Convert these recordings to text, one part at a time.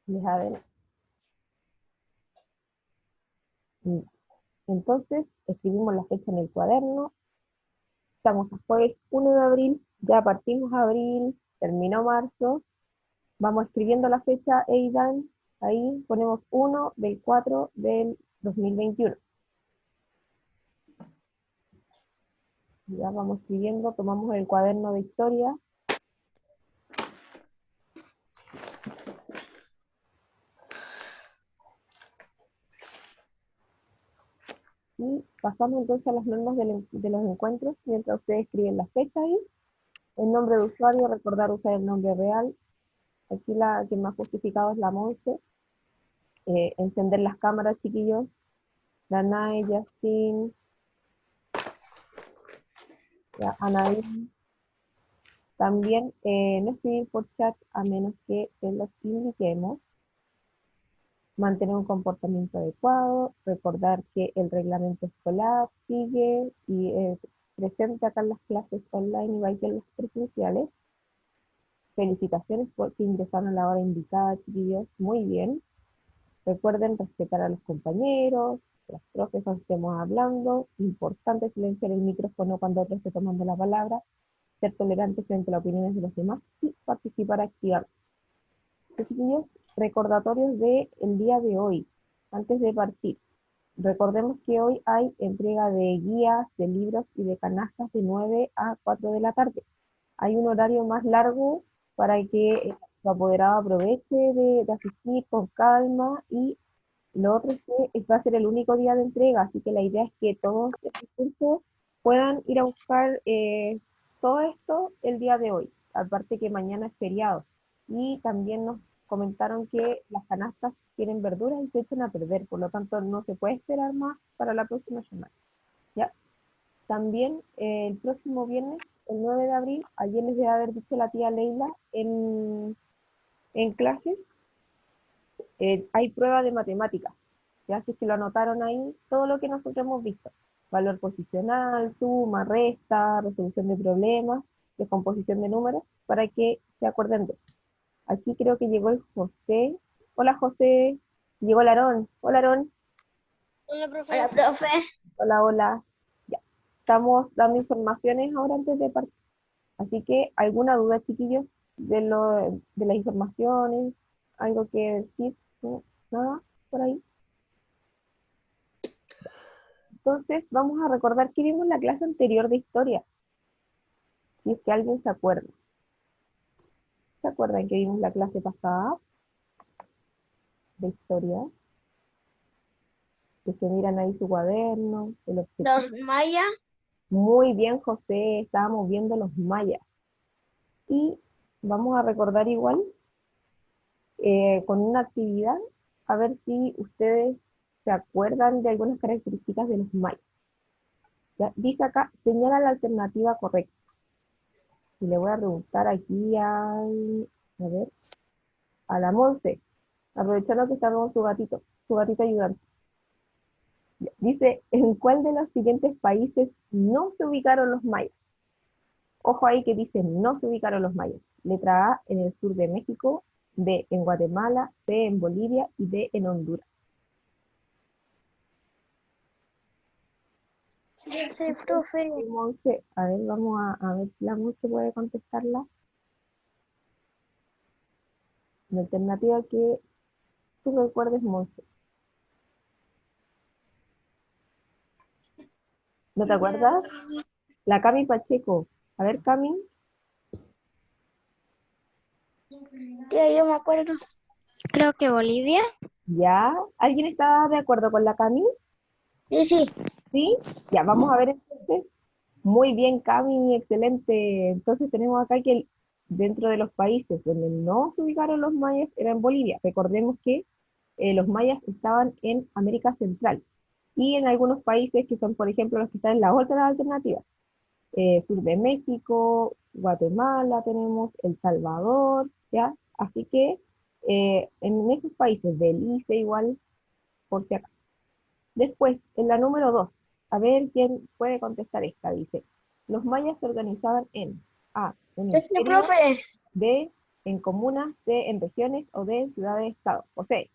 A ver. Entonces, escribimos la fecha en el cuaderno. Estamos a jueves 1 de abril, ya partimos abril, terminó marzo. Vamos escribiendo la fecha, Eidan. Ahí ponemos 1 del 4 del 2021. Ya vamos escribiendo, tomamos el cuaderno de historia. Y pasamos entonces a las normas de los encuentros, mientras ustedes escriben la fecha ahí. El nombre de usuario, recordar usar el nombre real. Aquí la que más justificado es la Monse. Encender las cámaras, chiquillos. Danae, Justin, Anaí. También no escribir por chat a menos que se los indiquemos. Mantener un comportamiento adecuado, recordar que el reglamento escolar sigue y presente acá en las clases online, igual que en las presenciales. Felicitaciones porque ingresaron a la hora indicada, chiquillos, muy bien. Recuerden respetar a los compañeros, los profes cuando estemos hablando, importante silenciar el micrófono cuando otros esté tomando la palabra, ser tolerantes frente a las opiniones de los demás y participar activamente. Chiquillos, recordatorios del día de hoy, antes de partir. Recordemos que hoy hay entrega de guías, de libros y de canastas de 9 a 4 de la tarde. Hay un horario más largo para que su apoderado aproveche de asistir con calma, y lo otro es que va a ser el único día de entrega, así que la idea es que todos estos cursos puedan ir a buscar todo esto el día de hoy, aparte que mañana es feriado. Y también nos comentaron que las canastas tienen verduras y se echan a perder, por lo tanto no se puede esperar más para la próxima semana. ¿Ya? También el próximo viernes, el 9 de abril, ayer les debe haber dicho la tía Leila en clases, hay prueba de matemáticas. Ya así que lo anotaron ahí, todo lo que nosotros hemos visto. Valor posicional, suma, resta, resolución de problemas, descomposición de números, para que se acuerden de eso. Aquí creo que llegó el José. Hola José. Llegó el Aarón. Hola Aarón. Hola, profe. Hola, profe. Hola, hola. Ya. Estamos dando informaciones ahora antes de partir. Así que, ¿alguna duda, chiquillos, de las informaciones? ¿Algo que decir? ¿No? ¿Nada por ahí? Entonces, vamos a recordar que vimos la clase anterior de historia, si es que alguien se acuerda. ¿Se acuerdan que vimos la clase pasada de historia? Que se miran ahí su cuaderno, el objetivo. Los mayas. Muy bien, José, estábamos viendo los mayas. Y vamos a recordar igual con una actividad, a ver si ustedes se acuerdan de algunas características de los mayas. ¿Ya? Dice acá, señala la alternativa correcta. Y le voy a preguntar aquí a ver, a la Monse, aprovechando que está con su gatito ayudante. Dice, ¿en cuál de los siguientes países no se ubicaron los mayas? Ojo ahí que dice, no se ubicaron los mayas. Letra A, en el sur de México; B, en Guatemala; C, en Bolivia; y D, en Honduras. Sí, profe. Monse, a ver, vamos a ver si la Monse puede contestarla. La alternativa que tú recuerdes, Monse. ¿No te acuerdas? La Cami Pacheco. A ver, Cami. Tía, yo me acuerdo. Creo que Bolivia. ¿Ya? ¿Alguien está de acuerdo con la Cami? Sí, sí. ¿Sí? Ya, vamos a ver entonces. Muy bien, Cami, excelente. Entonces tenemos acá que dentro de los países donde no se ubicaron los mayas era en Bolivia. Recordemos que los mayas estaban en América Central y en algunos países que son, por ejemplo, los que están en las otras alternativas. Sur de México, Guatemala tenemos, El Salvador, ¿ya? Así que en esos países, Belice igual, por si acaso. Después, en la número 2, a ver quién puede contestar esta, dice. Los mayas se organizaban en A, Yo soy hemisferio; profe. B, en comunas, C, en regiones o D, en ciudades-estado. José,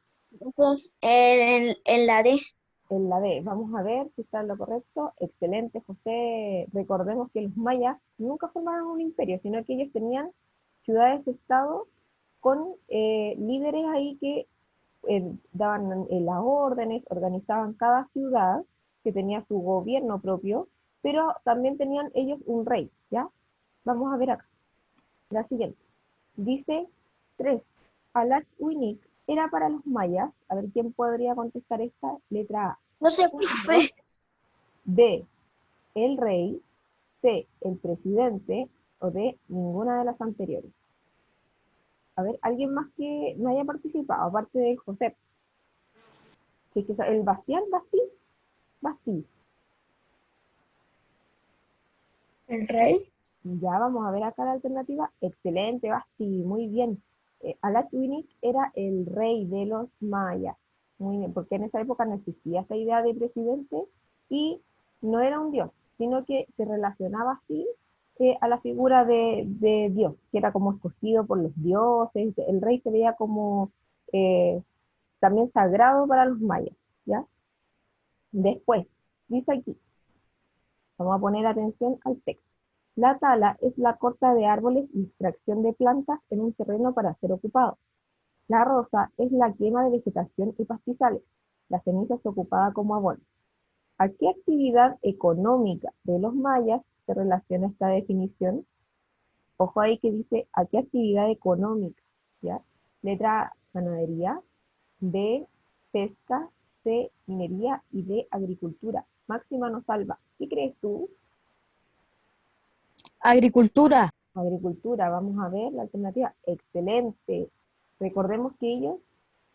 En la D. en la D. Vamos a ver si está en lo correcto. Excelente, José. Recordemos que los mayas nunca formaron un imperio, sino que ellos tenían ciudades-estado con líderes ahí que daban las órdenes, organizaban cada ciudad que tenía su gobierno propio, pero también tenían ellos un rey, ¿ya? Vamos a ver acá. La siguiente. Dice 3. Alach-Uinic era para los mayas. A ver quién podría contestar esta letra A. No sé, profe. B. El rey. C. El presidente. O D. Ninguna de las anteriores. A ver, ¿alguien más que no haya participado? Aparte de José. El Bastián, Bastí. El rey. Ya vamos a ver acá la alternativa. Excelente, Basti, muy bien. Alach-Uinic era el rey de los mayas. Muy bien, porque en esa época no existía esta idea de presidente y no era un dios, sino que se relacionaba así a la figura de Dios, que era como escogido por los dioses. El rey se veía como también sagrado para los mayas, ¿ya? Después, dice aquí, vamos a poner atención al texto. La tala es la corta de árboles y extracción de plantas en un terreno para ser ocupado. La roza es la quema de vegetación y pastizales. La ceniza es ocupada como abono. ¿A qué actividad económica de los mayas se relaciona esta definición? Ojo ahí que dice a qué actividad económica, ¿ya? Letra A, ganadería, B, pesca, C, minería y D, agricultura. Máxima nos salva. ¿Qué crees tú? Agricultura. Agricultura, vamos a ver la alternativa. Excelente. Recordemos que ellos,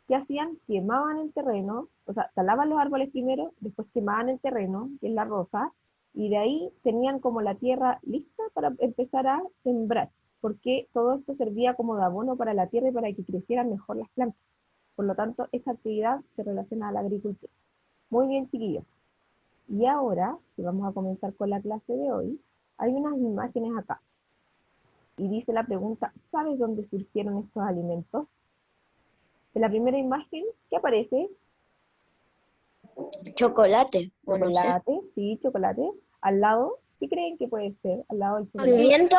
¿qué hacían? Quemaban el terreno, o sea, talaban los árboles primero, después quemaban el terreno, que es la roza, y de ahí tenían como la tierra lista para empezar a sembrar, porque todo esto servía como de abono para la tierra y para que crecieran mejor las plantas. Por lo tanto, esta actividad se relaciona a la agricultura. Muy bien, chiquillos. Y ahora, que vamos a comenzar con la clase de hoy, hay unas imágenes acá. Y dice la pregunta, ¿sabes dónde surgieron estos alimentos? En la primera imagen, ¿qué aparece? Chocolate. O no sé. Chocolate, sí, chocolate. Al lado, ¿qué creen que puede ser? Al lado del chocolate. Pimiento.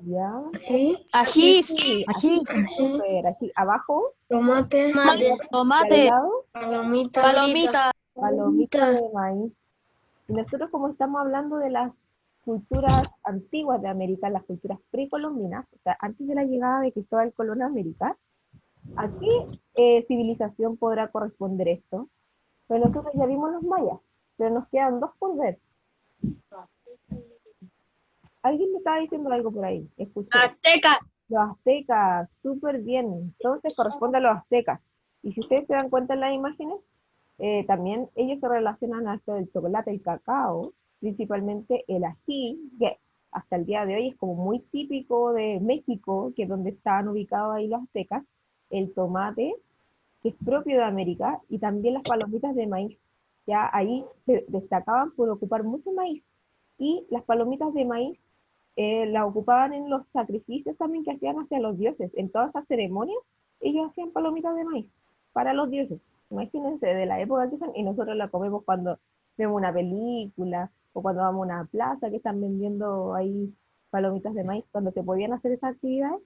Ya. Sí. Ají. Sí, Ají. súper. Aquí abajo, Tomate. y al Tomate. lado, Palomita. Palomita. palomita de maíz. Y nosotros como estamos hablando de las culturas antiguas de América, las culturas precolombinas, o sea, antes de la llegada de Cristóbal Colón a América, ¿a qué civilización podrá corresponder esto? Pues nosotros ya vimos los mayas, pero nos quedan dos por ver. Alguien me estaba diciendo algo por ahí, escuché. Azteca. Los aztecas, súper bien. Entonces corresponde a los aztecas. Y si ustedes se dan cuenta en las imágenes, también ellos se relacionan a esto del chocolate, el cacao, principalmente el ají, que hasta el día de hoy es como muy típico de México, que es donde estaban ubicados ahí los aztecas, el tomate, que es propio de América, y también las palomitas de maíz. Ya ahí se destacaban por ocupar mucho maíz. Y las palomitas de maíz las ocupaban en los sacrificios también que hacían hacia los dioses. En todas esas ceremonias, ellos hacían palomitas de maíz para los dioses. Imagínense de la época que son, y nosotros la comemos cuando vemos una película o cuando vamos a una plaza que están vendiendo ahí palomitas de maíz, cuando se podían hacer esas actividades.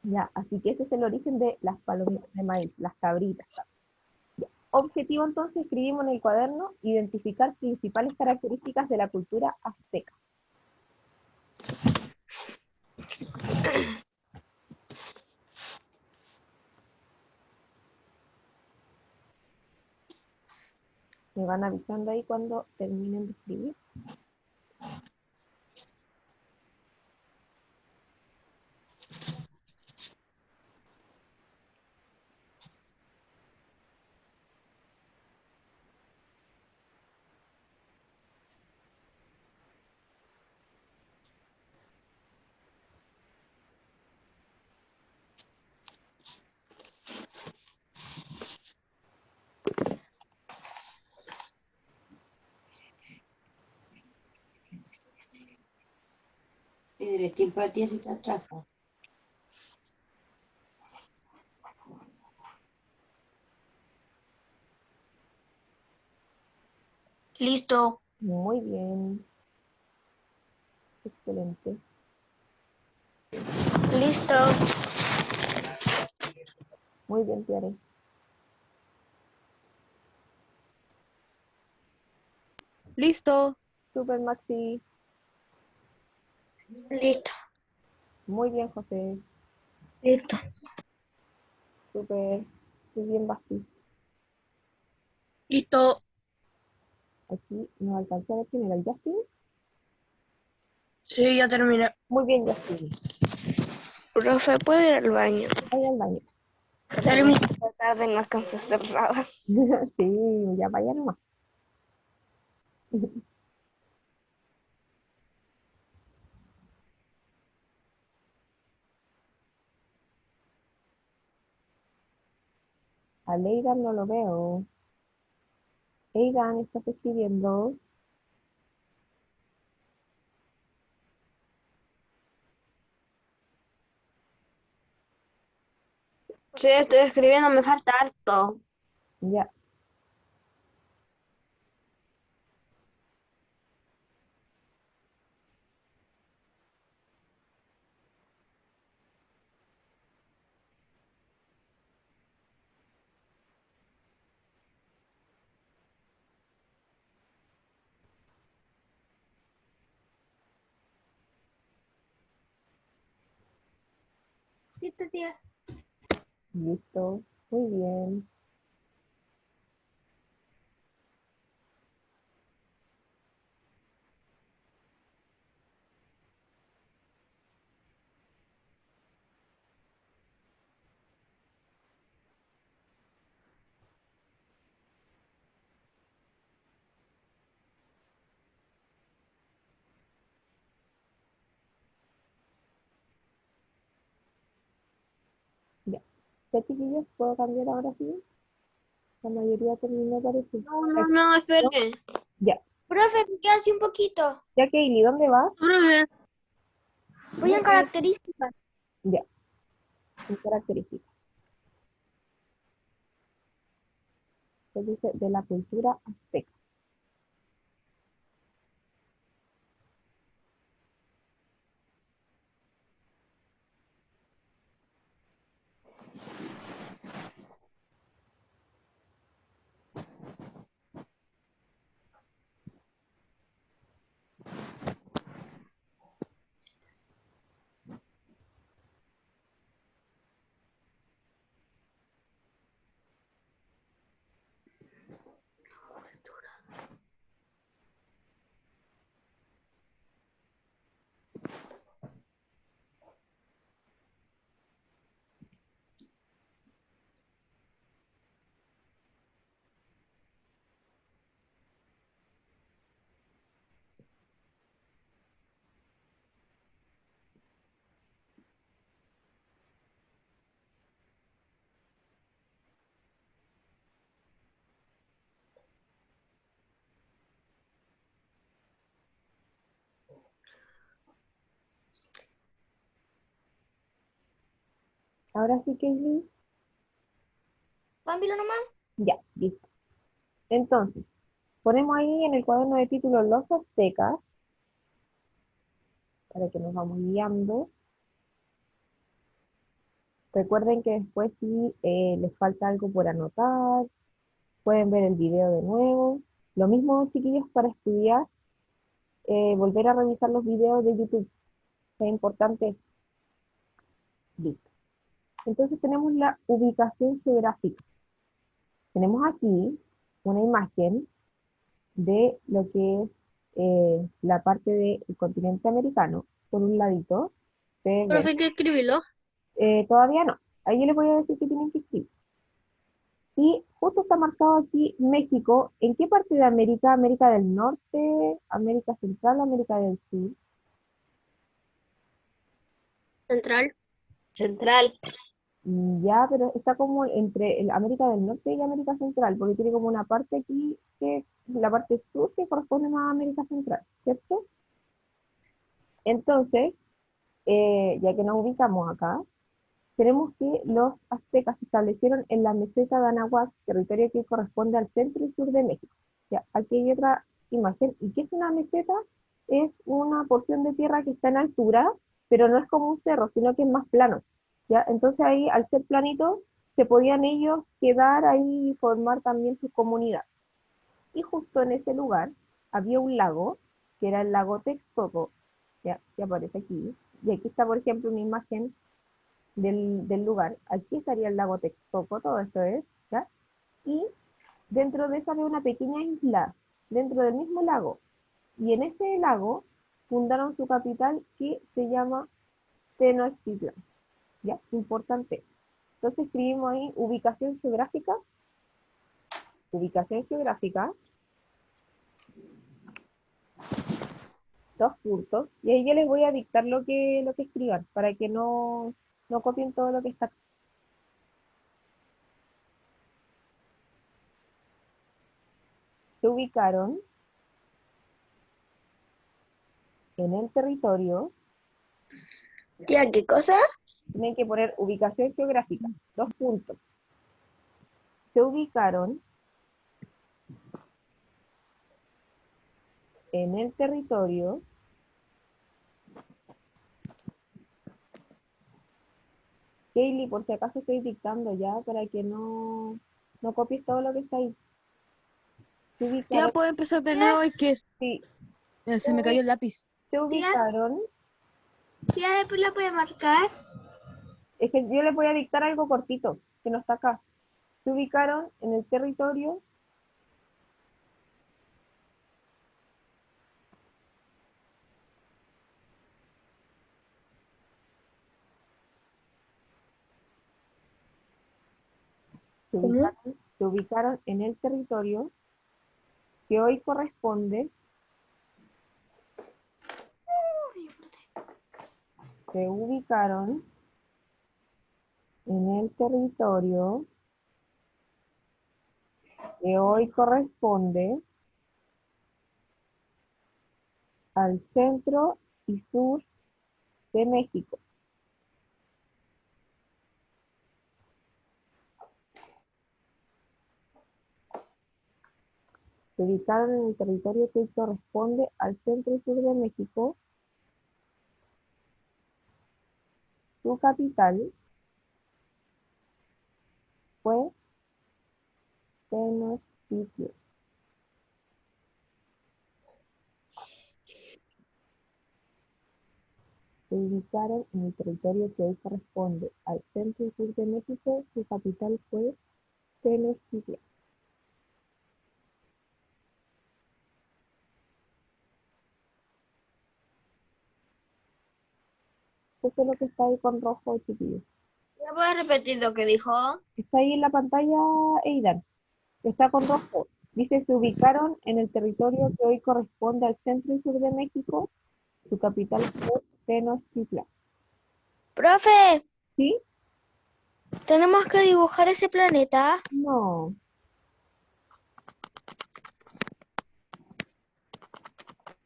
Ya, así que ese es el origen de las palomitas de maíz, las cabritas. Ya. Objetivo entonces, escribimos en el cuaderno, identificar principales características de la cultura azteca. Me van avisando ahí cuando terminen de escribir. Tiene tiempo a ti si te atraco. Listo. Muy bien. Excelente. Listo. Muy bien, Tiare. Listo. Super, Maxi. Listo. Muy bien, José. Listo. Super. Muy bien, Basti. Listo. Aquí nos alcanza a ver quién era el Justin. Sí, ya terminé. Muy bien, Justin. Profe, ¿puedo ir al baño? Vaya al baño. Sale mi tarde, no alcanzo a hacer nada. Sí, ya vaya nomás. A Leidan no lo veo. Eidan, ¿estás escribiendo? Sí, estoy escribiendo, me falta harto. Ya. Listo, tía. Listo. Muy bien. Ya. ¿Ya, chiquillos? ¿Puedo cambiar ahora sí? La mayoría terminó, parece. No, ¿No? espere. Ya. Profe, me queda así un poquito. Ya, Kaylee, ¿dónde vas? Profe, voy en características. Ya. En características. Se dice de la cultura azteca. Ahora sí, Kaylee. Cámbilo nomás. Ya, listo. Entonces, ponemos ahí en el cuaderno de título los aztecas, para que nos vamos guiando. Recuerden que después si les falta algo por anotar, pueden ver el video de nuevo. Lo mismo, chiquillos, para estudiar, volver a revisar los videos de YouTube. Es importante. Listo. Entonces tenemos la ubicación geográfica. Tenemos aquí una imagen de lo que es la parte del continente americano, por un ladito. Ustedes ven. Profe, hay que escribirlo. Todavía no. Ahí yo les voy a decir que tienen que escribir. Y justo está marcado aquí México. ¿En qué parte de América? ¿América del Norte? ¿América Central? ¿América del Sur? Central. Central. Ya, pero está como entre América del Norte y América Central, porque tiene como una parte aquí, que la parte sur que corresponde más a América Central, ¿cierto? Entonces, ya que nos ubicamos acá, tenemos que los aztecas se establecieron en la meseta de Anahuac, territorio que corresponde al centro y sur de México, Ya, aquí hay otra imagen. ¿Y qué es una meseta? Es una porción de tierra que está en altura, pero no es como un cerro, sino que es más plano. ¿Ya? Entonces ahí, al ser planito, se podían ellos quedar ahí y formar también su comunidad. Y justo en ese lugar había un lago, que era el lago Texcoco, ya, que aparece aquí. Y aquí está, por ejemplo, una imagen del lugar. Aquí estaría el lago Texcoco, todo esto es, ¿ya? Y dentro de esa había una pequeña isla, dentro del mismo lago. Y en ese lago fundaron su capital que se llama Tenochtitlan, ¿ya? Importante. Entonces escribimos ahí ubicación geográfica, dos puntos, y ahí yo les voy a dictar lo que escriban, para que no copien todo lo que está. Se ubicaron en el territorio, Tía, ¿qué cosa? tienen que poner ubicación geográfica, dos puntos. Se ubicaron en el territorio Kaylee, por si acaso estoy dictando ya para que no copies todo lo que está ahí. Se Ya ubicaron, puedo empezar de nuevo, es que sí, se me cayó el lápiz. se Tía, ubicaron, tía, después la puede marcar. es que yo les voy a dictar algo cortito, que no está acá. Se ubicaron en el territorio, ¿Cómo? se ubicaron en el territorio que hoy corresponde, se ubicaron en el territorio que hoy corresponde al centro y sur de México. Se ubicaron en el territorio que corresponde al centro y sur de México. Su capital fue Tenochtitlan. Se ubicaron en el territorio que hoy corresponde al centro y sur de México. Su capital fue Tenochtitlan. Eso es lo que está ahí con rojo, chiquillos. ¿Me puedes repetir lo que dijo? Está ahí en la pantalla, Eidan. Está con rojo. Dice, se ubicaron en el territorio que hoy corresponde al centro y sur de México. Su capital fue Tenochtitlan. Profe, ¿Sí? tenemos que dibujar ese planeta. No.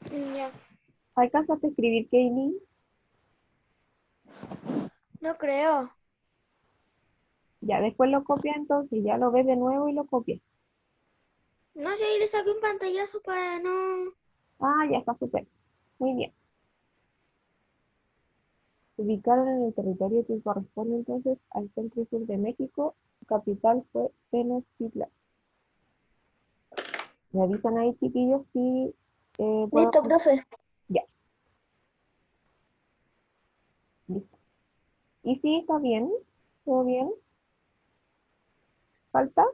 Ya, ¿Alcanzaste a escribir, Kaylee? no creo. Ya, después lo copia entonces, ya lo ves de nuevo y lo copia. No sé, ahí le saqué un pantallazo para no... Ah, ya está súper. Muy bien. Se ubicaron en el territorio que corresponde entonces al centro y sur de México. Su capital fue Tenochtitlan. Me avisan ahí, chiquillos, si puedo. Listo, profe. Ya, listo. ¿Y si está bien? ¿Todo bien? ¿Falta?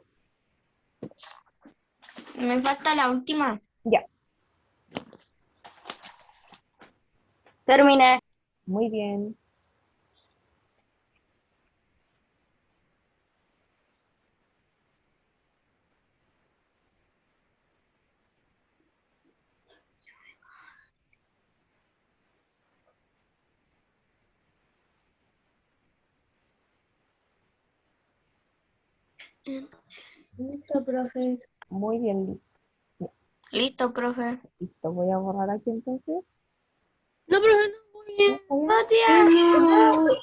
Me falta la última. Ya, Terminé. muy bien. Listo, profe. Muy bien, listo. Ya, Listo, profe. listo. Voy a borrar aquí entonces. No, profe, no, voy ¿Ya está bien? No, tía.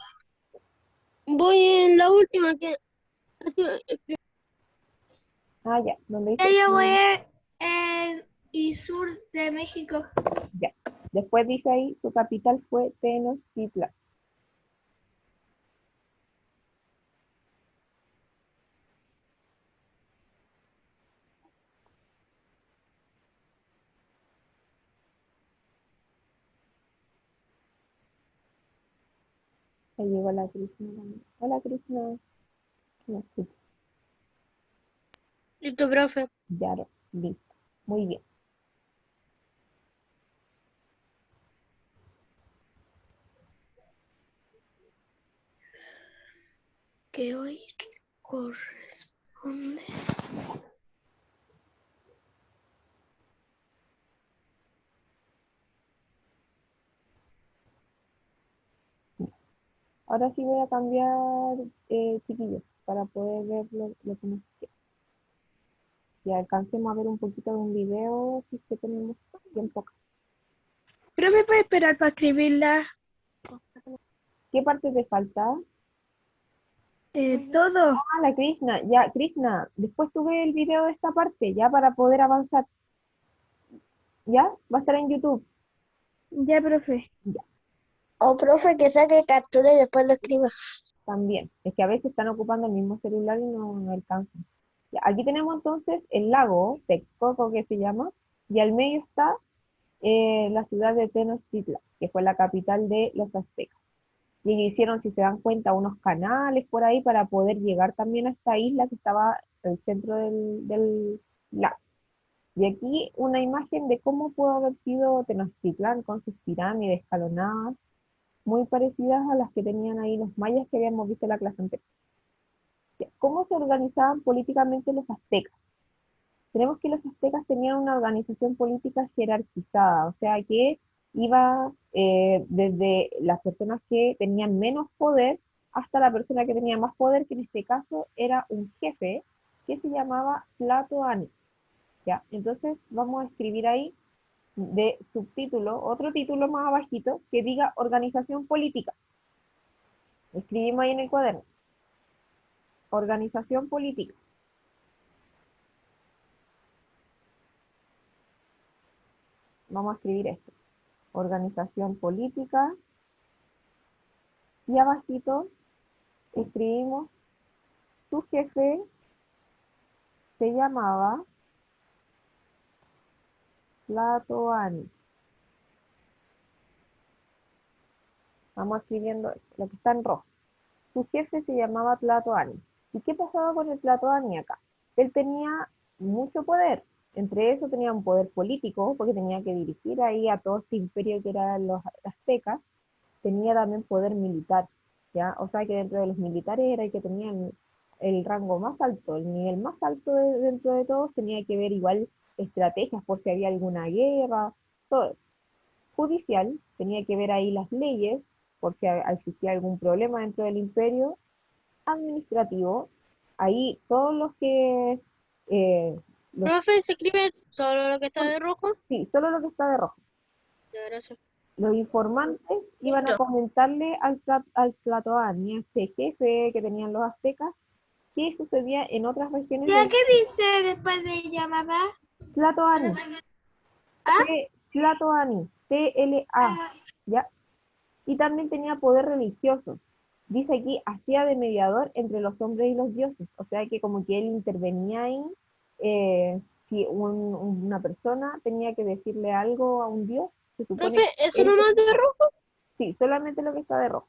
voy en la última que... Ah, ya, donde Ya dice yo voy a y sur de México. Ya. Después dice ahí, su capital fue Tenochtitlan. Ahí llegó la Krishna también. Hola Krishna. ¿Me escucha? Listo, profe. Ya, listo. Muy bien. Que hoy corresponde. Ahora sí voy a cambiar, chiquillos, para poder ver lo que nos queda. Ya alcancemos a ver un poquito de un video, si es que tenemos tiempo. Profe, ¿puede esperar para escribirla? ¿Qué parte te falta? Todo. Ah, la Krishna. Ya, Krishna, después tuve el video de esta parte, ya para poder avanzar. ¿Ya? Va a estar en YouTube. Ya, profe. Ya, O profe que saque captura y después lo escriba. también. Es que a veces están ocupando el mismo celular y no alcanzan. Ya, aquí tenemos entonces el lago Texcoco que se llama, y al medio está la ciudad de Tenochtitlan, que fue la capital de los aztecas. Y hicieron, si se dan cuenta, unos canales por ahí para poder llegar también a esta isla que estaba en el centro del lago. Y aquí una imagen de cómo pudo haber sido Tenochtitlán con sus pirámides escalonadas, muy parecidas a las que tenían ahí los mayas que habíamos visto en la clase anterior. ¿Cómo se organizaban políticamente los aztecas? Tenemos que los aztecas tenían una organización política jerarquizada, o sea que iba desde las personas que tenían menos poder hasta la persona que tenía más poder, que en este caso era un jefe que se llamaba Tlatoani. ¿Ya? Entonces vamos a escribir ahí de subtítulo, otro título más abajito que diga organización política. Escribimos ahí en el cuaderno. Organización política. Vamos a escribir esto. Organización política. Y abajito escribimos su jefe se llamaba Tlatoani. Vamos escribiendo lo que está en rojo. Su jefe se llamaba Tlatoani. ¿Y qué pasaba con el Tlatoani acá? Él tenía mucho poder. Entre eso tenía un poder político, porque tenía que dirigir ahí a todo este imperio que eran los aztecas. Tenía también poder militar, ¿ya? O sea que dentro de los militares era el que tenía el rango más alto, el nivel más alto dentro de todos, tenía que ver igual estrategias por si había alguna guerra, todo. Judicial, tenía que ver ahí las leyes, por si existía algún problema dentro del imperio. Administrativo, ahí todos los que, los, Profe, ¿se escribe solo lo que está de rojo? sí, solo lo que está de rojo. Ya, gracias. Los informantes iban a Listo. comentarle al Tlatoani, a este jefe que tenían los aztecas, qué sucedía en otras regiones ¿Ya del qué dice después de llamada? Tlatoani. ¿Ah? Tlatoani, T-L-A, ¿ya? Y también tenía poder religioso. Dice aquí, hacía de mediador entre los hombres y los dioses. O sea que como que él intervenía ahí, si una persona tenía que decirle algo a un dios, se supone Profe, que ¿eso él, nomás de rojo? sí, solamente lo que está de rojo.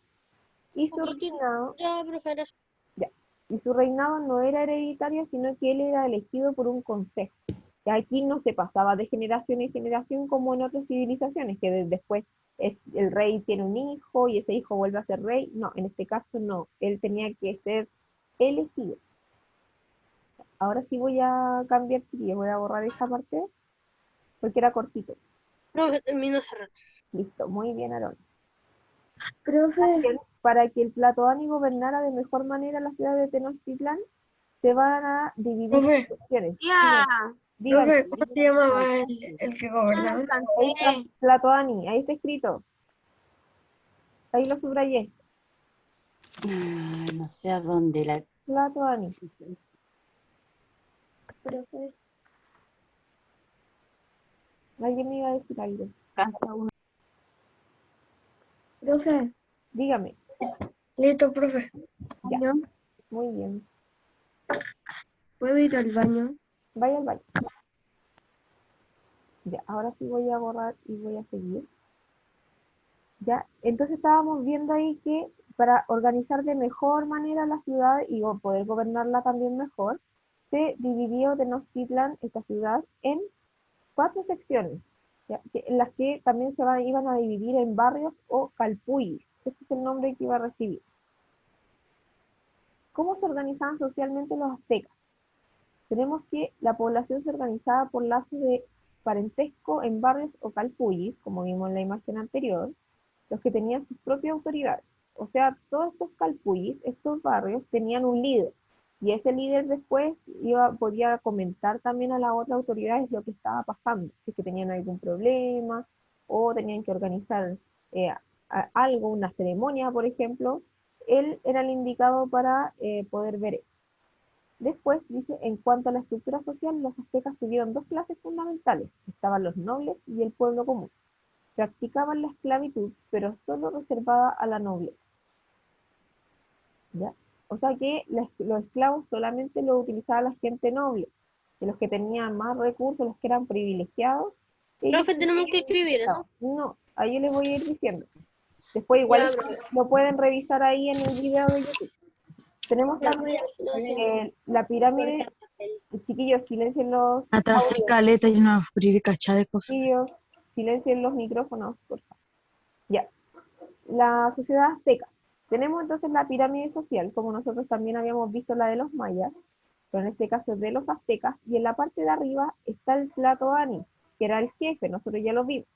Y su Poquitín. reinado, Ya, profe, gracias. ya, y su reinado no era hereditario, sino que él era elegido por un consejo. Y aquí no se pasaba de generación en generación como en otras civilizaciones, que después el rey tiene un hijo y ese hijo vuelve a ser rey. No, en este caso no, él tenía que ser elegido. Ahora sí voy a cambiar, chiquillos, voy a borrar esta parte porque era cortito. Profe, termino hace rato. Listo, muy bien, Aaron. Profe. Para que el Tlatoani gobernara de mejor manera la ciudad de Tenochtitlán, se van a dividir en Profe. secciones. Ya. Díganme, Profe, ¿cómo se llamaba el que gobernaba? ahí está Tlatoani, ahí está escrito, ahí lo subrayé, No sé a dónde la... Tlatoani. Profe. Alguien me iba a decir algo. Profe, Dígame. listo, profe. Ya, ¿Yo muy bien. puedo ir al baño? Vaya al baño. Ya, ahora sí voy a borrar y voy a seguir. Ya, entonces estábamos viendo ahí que para organizar de mejor manera la ciudad y poder gobernarla también mejor, se dividió Tenochtitlan, esta ciudad, en 4 secciones, ¿ya? En las que también iban a dividir en barrios o calpullis. Ese es el nombre que iba a recibir. ¿Cómo se organizaban socialmente los aztecas? Tenemos que la población se organizaba por lazos de parentesco en barrios o calpullis, como vimos en la imagen anterior, los que tenían sus propias autoridades. O sea, todos estos calpullis, estos barrios, tenían un líder. Y ese líder después podía comentar también a las otras autoridades lo que estaba pasando, si es que tenían algún problema o tenían que organizar eh, algo, una ceremonia, por ejemplo. Él era el indicado para poder ver eso. Después dice, en cuanto a la estructura social, los aztecas tuvieron 2 clases fundamentales. Estaban los nobles y el pueblo común. Practicaban la esclavitud, pero solo reservada a la nobleza. ¿Ya? O sea que los esclavos solamente los utilizaba la gente noble, que los que tenían más recursos, los que eran privilegiados, ellos Profe, tenemos que eran escribir eso. esclavos. No, ahí yo les voy a ir diciendo. Después igual Ya, profe. lo pueden revisar ahí en el video de YouTube. Tenemos Ya, también gracias. la pirámide, chiquillos, silencien los Atrás audios, caleta y una cachada de cosas. chiquillos, silencien los micrófonos, por favor. Ya, la sociedad azteca. Tenemos entonces la pirámide social, como nosotros también habíamos visto la de los mayas, pero en este caso es de los aztecas, y en la parte de arriba está el Tlatoani, que era el jefe, nosotros ya lo vimos.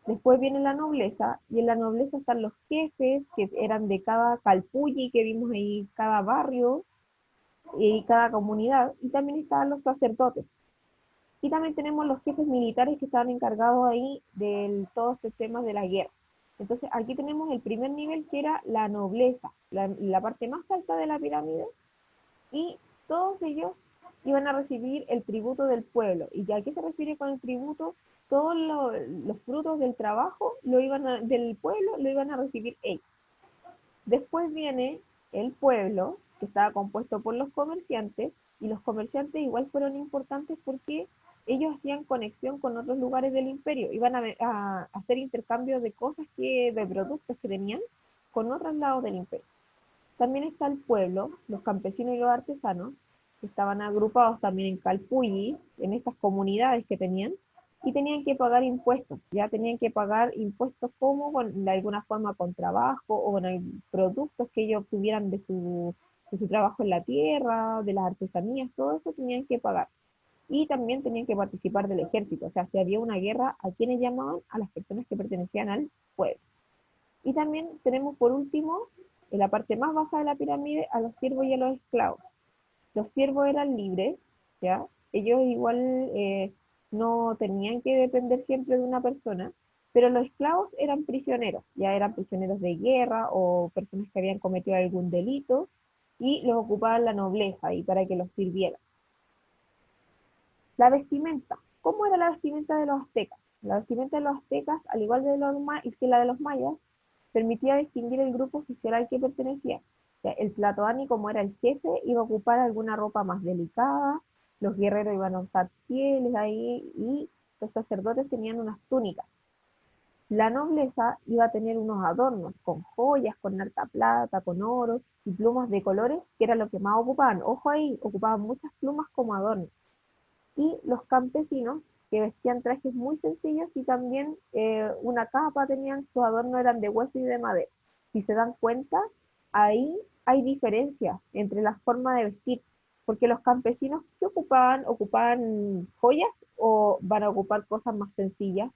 Después viene la nobleza, y en la nobleza están los jefes, que eran de cada calpulli que vimos ahí, cada barrio y cada comunidad, y también estaban los sacerdotes. Y también tenemos los jefes militares que estaban encargados ahí de todos estos temas de la guerra. Entonces aquí tenemos el primer nivel que era la nobleza, la parte más alta de la pirámide, y todos ellos iban a recibir el tributo del pueblo. ¿Y a qué se refiere con el tributo? Todos los frutos del trabajo del pueblo lo iban a recibir ellos. Después viene el pueblo, que estaba compuesto por los comerciantes, y los comerciantes igual fueron importantes porque ellos hacían conexión con otros lugares del imperio, iban a hacer intercambio de cosas, de productos que tenían con otros lados del imperio. También está el pueblo, los campesinos y los artesanos, que estaban agrupados también en calpulli, en estas comunidades que tenían, y tenían que pagar impuestos, ya tenían que pagar impuestos como de alguna forma con trabajo o con productos que ellos tuvieran de su trabajo en la tierra, de las artesanías, todo eso tenían que pagar. Y también tenían que participar del ejército, o sea, si había una guerra, ¿a quienes llamaban? A las personas que pertenecían al pueblo. Y también tenemos por último, en la parte más baja de la pirámide, a los siervos y a los esclavos. Los siervos eran libres, ¿ya? Ellos igual no tenían que depender siempre de una persona, pero los esclavos eran prisioneros, ya eran prisioneros de guerra o personas que habían cometido algún delito y los ocupaba la nobleza y para que los sirvieran. La vestimenta. ¿Cómo era la vestimenta de los aztecas? La vestimenta de los aztecas, al igual que la de los mayas, permitía distinguir el grupo social al que pertenecía. O sea, el tlatoani, como era el jefe, iba a ocupar alguna ropa más delicada, los guerreros iban a usar pieles ahí y los sacerdotes tenían unas túnicas. La nobleza iba a tener unos adornos con joyas, con alta plata, con oro y plumas de colores, que era lo que más ocupaban. Ojo ahí, ocupaban muchas plumas como adornos. Y los campesinos, que vestían trajes muy sencillos y también una capa tenían, sus adornos eran de hueso y de madera. Si se dan cuenta, ahí hay diferencia entre la forma de vestir, porque los campesinos que ocupaban joyas o van a ocupar cosas más sencillas.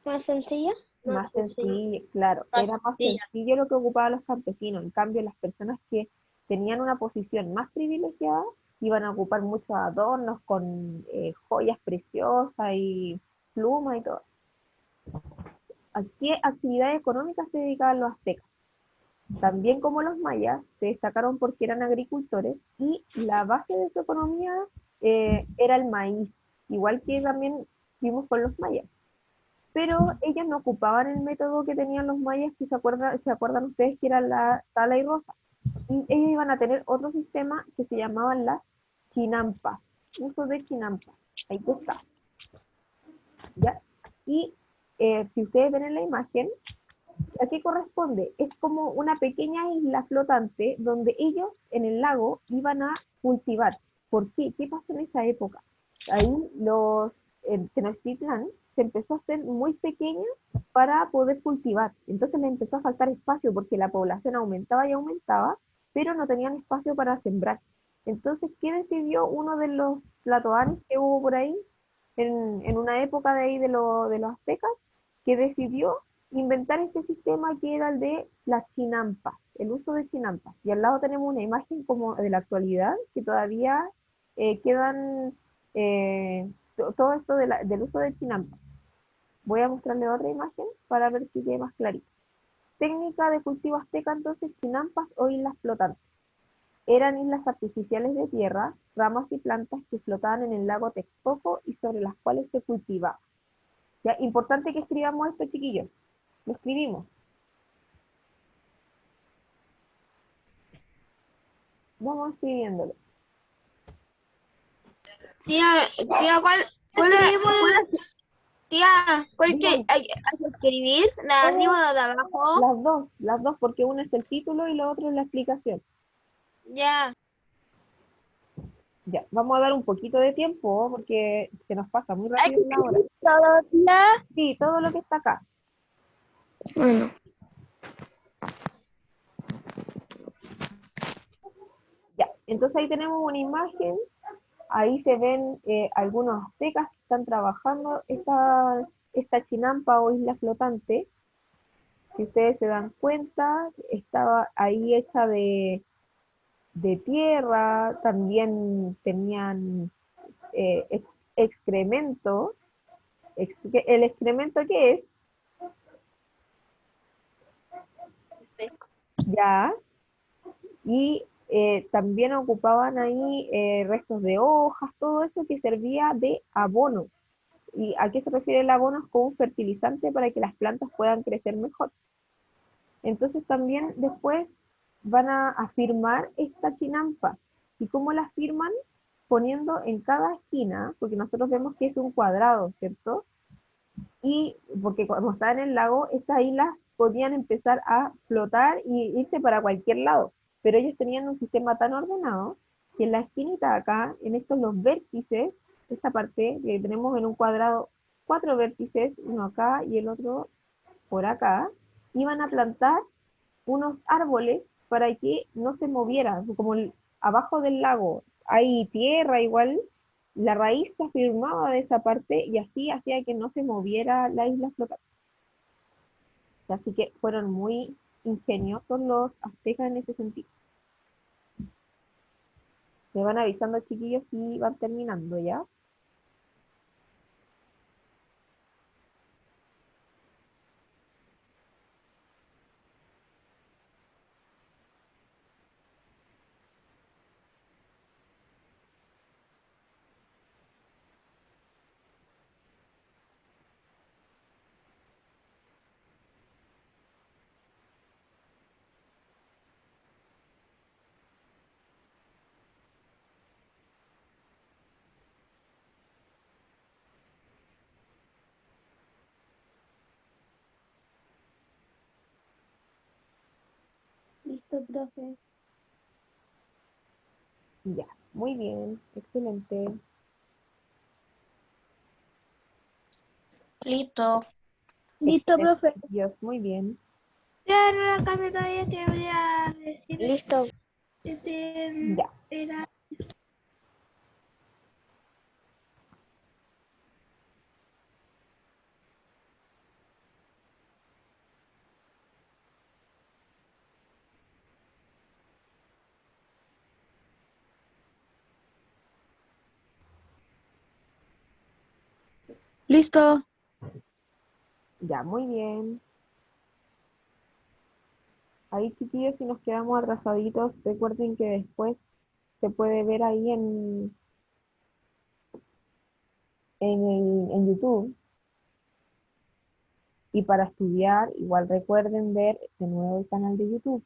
¿Más sencilla? Más sencillo, claro, era más sencillo lo que ocupaban los campesinos. En cambio, las personas que tenían una posición más privilegiada iban a ocupar muchos adornos con joyas preciosas y plumas y todo. ¿A qué actividades económicas se dedicaban los aztecas? También como los mayas, se destacaron porque eran agricultores y la base de su economía era el maíz. Igual que también vimos con los mayas. Pero ellas no ocupaban el método que tenían los mayas, que se acuerdan ustedes que era la tala y rosa. Y ellos iban a tener otro sistema que se llamaban las chinampas, uso de chinampas. Ahí está. ¿Ya? Y si ustedes ven en la imagen, ¿a qué corresponde? Es como una pequeña isla flotante donde ellos en el lago iban a cultivar. ¿Por qué? ¿Qué pasó en esa época? Ahí Tenochtitlan se empezó a hacer muy pequeña para poder cultivar. Entonces le empezó a faltar espacio porque la población aumentaba y aumentaba, pero no tenían espacio para sembrar. Entonces, ¿qué decidió uno de los tlatoanes que hubo por ahí en una época de ahí de los aztecas? Que decidió inventar este sistema que era el de las chinampas, el uso de chinampas. Y al lado tenemos una imagen como de la actualidad, que todavía quedan todo esto del uso de chinampas. Voy a mostrarle otra imagen para ver si quede más clarito. Técnica de cultivo azteca, entonces, chinampas o islas flotantes. Eran islas artificiales de tierra, ramas y plantas que flotaban en el lago Texcoco y sobre las cuales se cultivaba. ¿Ya? Importante que escribamos esto, chiquillos. Lo escribimos. Vamos escribiéndolo. Tía, ¿cuál que Díganme, hay que escribir? ¿La de arriba o la de abajo? las dos, porque una es el título y lo otro es la explicación. Ya. Ya, vamos a dar un poquito de tiempo porque se nos pasa muy Hay rápido que la hora. escribir todo, tía. Sí, todo lo que está acá. Bueno. Ya, entonces ahí tenemos una imagen, ahí se ven algunos aztecas que están trabajando esta chinampa o isla flotante. Si ustedes se dan cuenta, estaba ahí hecha de tierra, también tenían excremento. ¿El excremento qué es? Ya, y también ocupaban ahí restos de hojas, todo eso que servía de abono. ¿Y a qué se refiere el abono? Es como un fertilizante para que las plantas puedan crecer mejor. Entonces también después van a afirmar esta chinampa. ¿Y cómo la firman? Poniendo en cada esquina, porque nosotros vemos que es un cuadrado, ¿cierto? Y porque cuando está en el lago, estas islas podían empezar a flotar y irse para cualquier lado, pero ellos tenían un sistema tan ordenado que en la esquinita acá, en estos los vértices, esta parte que tenemos en un cuadrado, 4 vértices, uno acá y el otro por acá, iban a plantar unos árboles para que no se moviera, como abajo del lago hay tierra igual, la raíz se afirmaba de esa parte y así hacía que no se moviera la isla flotante. Así que fueron muy ingeniosos los aztecas en ese sentido. Me van avisando, chiquillos, si van terminando ya. Listo, profe. Ya, muy bien, excelente. Listo. Listo, Excelente, profe. chiquillos, muy bien. Ya no la cambio todavía, te voy a decir. Listo. Ya, Era. Listo. ya, muy bien. Ahí, chiquillos, si nos quedamos atrasaditos, recuerden que después se puede ver ahí en YouTube. Y para estudiar, igual recuerden ver de nuevo el canal de YouTube.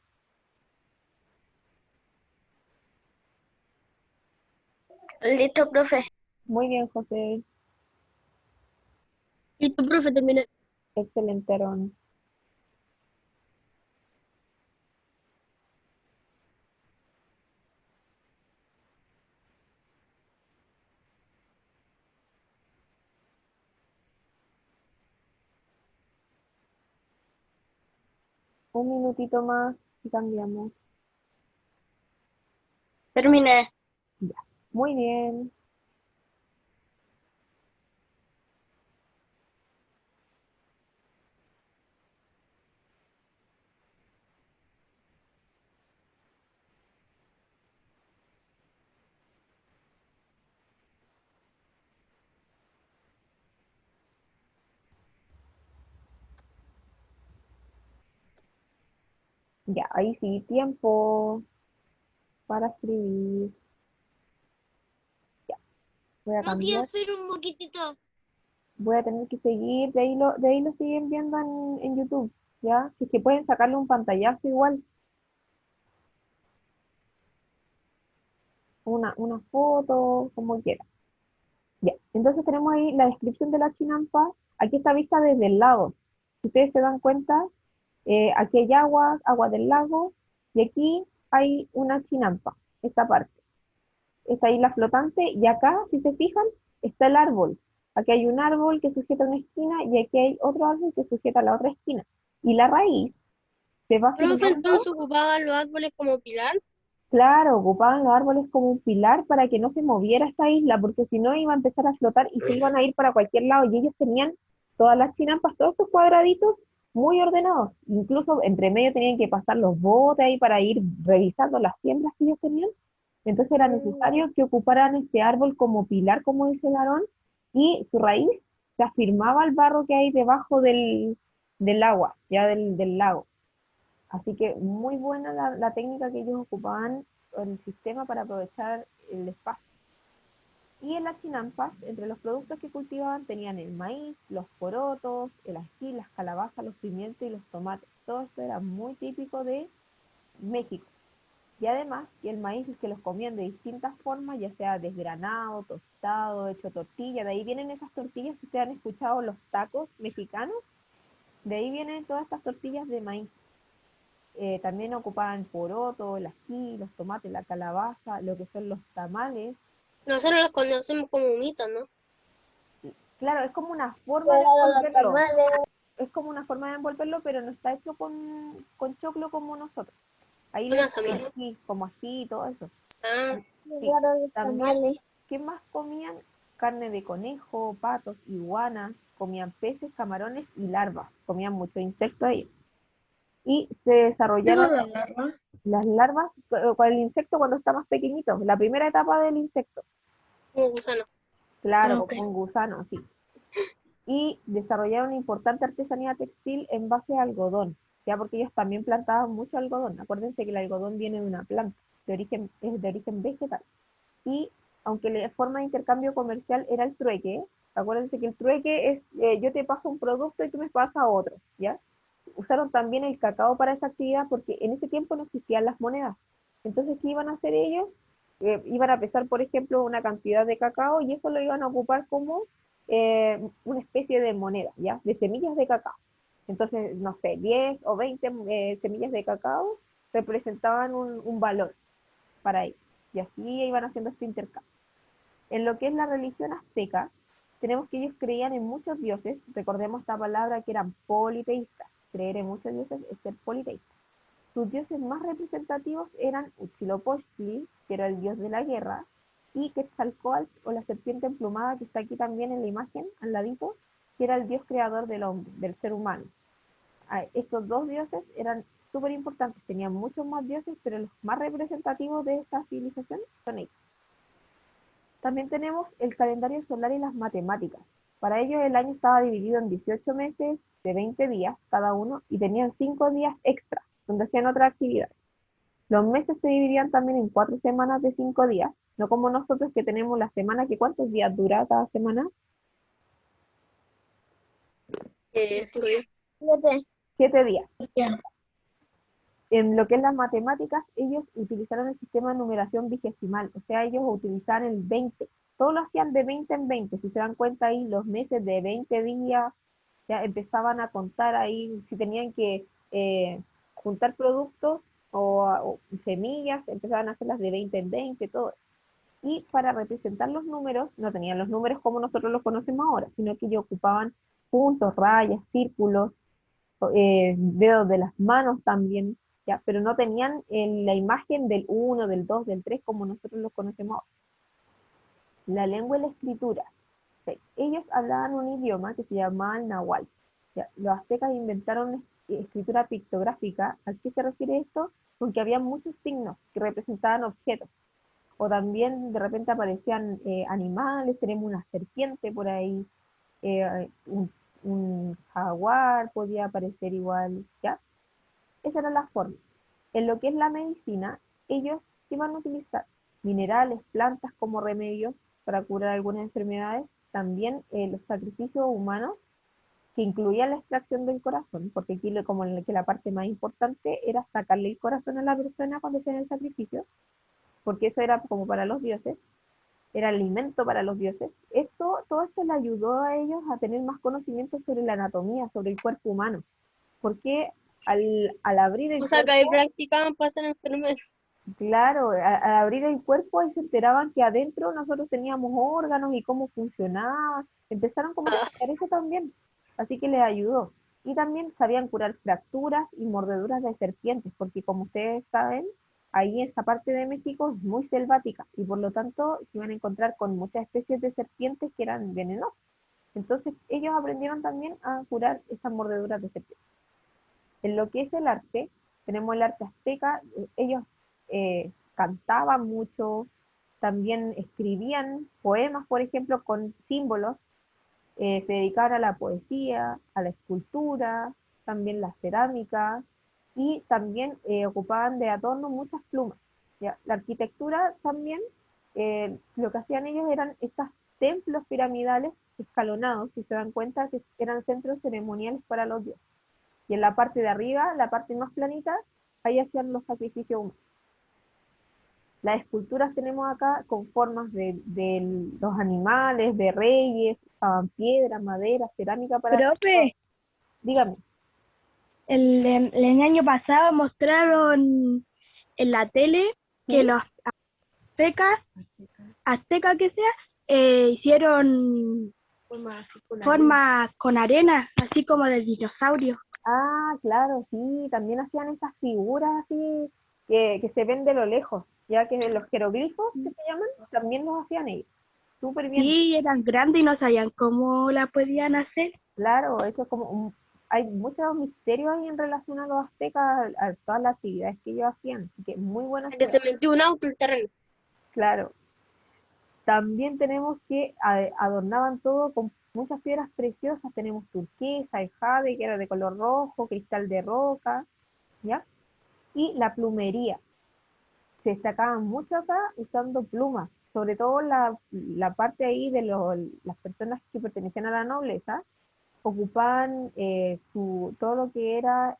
Listo, profe. Muy bien, José. Listo, profe, terminé. Excelente, Aaron. Un minutito más y cambiamos. Terminé. Ya. Muy bien. Ya, ahí sí, tiempo para escribir. Ya, voy a No quiero cambiar. esperar un poquitito. Voy a tener que seguir, de ahí lo siguen viendo en YouTube, ¿ya? Si es que pueden sacarle un pantallazo igual, una foto, como quieran. Ya, entonces tenemos ahí la descripción de la chinampa. Aquí está vista desde el lado. Si ustedes se dan cuenta, aquí hay agua del lago, y aquí hay una chinampa, esta parte. Está ahí la flotante, y acá, si se fijan, está el árbol. Aquí hay un árbol que sujeta una esquina, y aquí hay otro árbol que sujeta la otra esquina. Y la raíz se va Profe, firmando. entonces ocupaban los árboles como pilar. Claro, ocupaban los árboles como un pilar para que no se moviera esta isla, porque si no iba a empezar a flotar y se iban a ir para cualquier lado. Y ellos tenían todas las chinampas, todos estos cuadraditos muy ordenados. Incluso entre medio tenían que pasar los botes ahí para ir revisando las siembras que ellos tenían. Entonces era necesario que ocuparan este árbol como pilar, como dice el Aarón, y su raíz se afirmaba al barro que hay debajo del agua, ya del lago. Así que muy buena la técnica que ellos ocupaban, el sistema para aprovechar el espacio. Y en las chinampas, entre los productos que cultivaban tenían el maíz, los porotos, el ají, las calabazas, los pimientos y los tomates. Todo esto era muy típico de México. Y además, que el maíz es que los comían de distintas formas, ya sea desgranado, tostado, hecho tortilla. De ahí vienen esas tortillas, si ustedes han escuchado los tacos mexicanos, de ahí vienen todas estas tortillas de maíz. También ocupaban poroto, el ají, los tomates, la calabaza, lo que son los tamales. Nosotros los conocemos como humitas, ¿no? Claro, es como una forma de envolverlo. Es como una forma de envolverlo, pero no está hecho con choclo como nosotros. Ahí Una le samara. ají, como ají y todo eso. Ah, Sí. También, ¿qué más comían? Carne de conejo, patos, iguanas, comían peces, camarones y larvas. Comían mucho insecto ahí. Y se ¿qué desarrollaron son las larvas? las larvas con el insecto cuando está más pequeñito, la primera etapa del insecto. Como gusano. Claro, Ah, ok. como un gusano, sí. Y desarrollaron una importante artesanía textil en base a algodón, ya porque ellos también plantaban mucho algodón. Acuérdense que el algodón viene de una planta, es de origen vegetal. Y aunque la forma de intercambio comercial era el trueque, acuérdense que el trueque es yo te paso un producto y tú me pasas otro, ¿ya? Usaron también el cacao para esa actividad porque en ese tiempo no existían las monedas. Entonces, ¿qué iban a hacer ellos? Iban a pesar, por ejemplo, una cantidad de cacao y eso lo iban a ocupar como una especie de moneda, ¿ya? De semillas de cacao. Entonces, no sé, 10 o 20 semillas de cacao representaban un valor para ellos. Y así iban haciendo este intercambio. En lo que es la religión azteca, tenemos que ellos creían en muchos dioses. Recordemos esta palabra que eran politeístas. Creer en muchos dioses es ser politeísta. Sus dioses más representativos eran Huitzilopochtli, que era el dios de la guerra, y Quetzalcóatl, o la serpiente emplumada, que está aquí también en la imagen, al ladito, que era el dios creador del hombre, del ser humano. Estos dos dioses eran súper importantes, tenían muchos más dioses, pero los más representativos de esta civilización son ellos. También tenemos el calendario solar y las matemáticas. Para ellos el año estaba dividido en 18 meses de 20 días cada uno y tenían 5 días extra, donde hacían otra actividad. Los meses se dividían también en 4 semanas de 5 días, no como nosotros que tenemos la semana, que ¿cuántos días dura cada semana? 5 días. 7. 7 días. Ya. En lo que es las matemáticas, ellos utilizaron el sistema de numeración vigesimal, o sea, ellos utilizaban el 20, todo lo hacían de 20 en 20, si se dan cuenta ahí, los meses de 20 días, ya empezaban a contar ahí, si tenían que juntar productos o semillas, empezaban a hacerlas de 20 en 20, todo. Y para representar los números, no tenían los números como nosotros los conocemos ahora, sino que ellos ocupaban puntos, rayas, círculos, dedos de las manos también, ¿ya? Pero no tenían la imagen del 1, del 2, del 3 como nosotros los conocemos ahora. La lengua y la escritura. Sí. Ellos hablaban un idioma que se llamaba el náhuatl. ¿Ya? Los aztecas inventaron escritura pictográfica. ¿A qué se refiere esto? Porque había muchos signos que representaban objetos. O también de repente aparecían animales, tenemos una serpiente por ahí, un jaguar podía aparecer igual, ¿ya? Esa era la forma. En lo que es la medicina, ellos iban a utilizar minerales, plantas como remedios para curar algunas enfermedades, también los sacrificios humanos, que incluían la extracción del corazón, porque aquí como que la parte más importante era sacarle el corazón a la persona cuando hacían el sacrificio, porque eso era como para los dioses, era alimento para los dioses. Todo esto le ayudó a ellos a tener más conocimiento sobre la anatomía, sobre el cuerpo humano, porque al abrir el O sea, que ahí cuerpo, practicaban para ser enfermeros. claro, al abrir el cuerpo ahí se enteraban que adentro nosotros teníamos órganos y cómo funcionaba, empezaron como a estudiar eso también, así que les ayudó. Y también sabían curar fracturas y mordeduras de serpientes, porque como ustedes saben, ahí esta parte de México es muy selvática y por lo tanto se iban a encontrar con muchas especies de serpientes que eran venenosas. Entonces ellos aprendieron también a curar estas mordeduras de serpientes. En lo que es el arte, tenemos el arte azteca, ellos cantaban mucho, también escribían poemas, por ejemplo, con símbolos, se dedicaban a la poesía, a la escultura, también la cerámica, y también ocupaban de adorno muchas plumas. ¿Ya? La arquitectura también, lo que hacían ellos eran estos templos piramidales escalonados, si se dan cuenta que eran centros ceremoniales para los dioses. Y en la parte de arriba, la parte más planita, ahí hacían los sacrificios humanos. Las esculturas tenemos acá con formas de los animales, de reyes, usaban piedra, madera, cerámica para... Profe, Dígame. el año pasado mostraron en la tele que ¿Sí? los aztecas que sea, hicieron formas con arena, así como de dinosaurio. Ah, claro, sí, también hacían esas figuras así que se ven de lo lejos, ya que los jeroglifos que se llaman, también los hacían ellos. Súper bien. Sí, eran grandes y no sabían cómo la podían hacer. Claro, eso es como hay muchos misterios ahí en relación a los aztecas, a todas las actividades que ellos hacían, así que muy buenas. Que se metió un auto en el terreno. Claro. También tenemos que adornaban todo con muchas piedras preciosas, tenemos turquesa, el jade, que era de color rojo, cristal de roca, ¿ya? Y la plumería. Se destacaban mucho acá usando plumas, sobre todo la parte ahí de las personas que pertenecían a la nobleza, ocupaban todo lo que era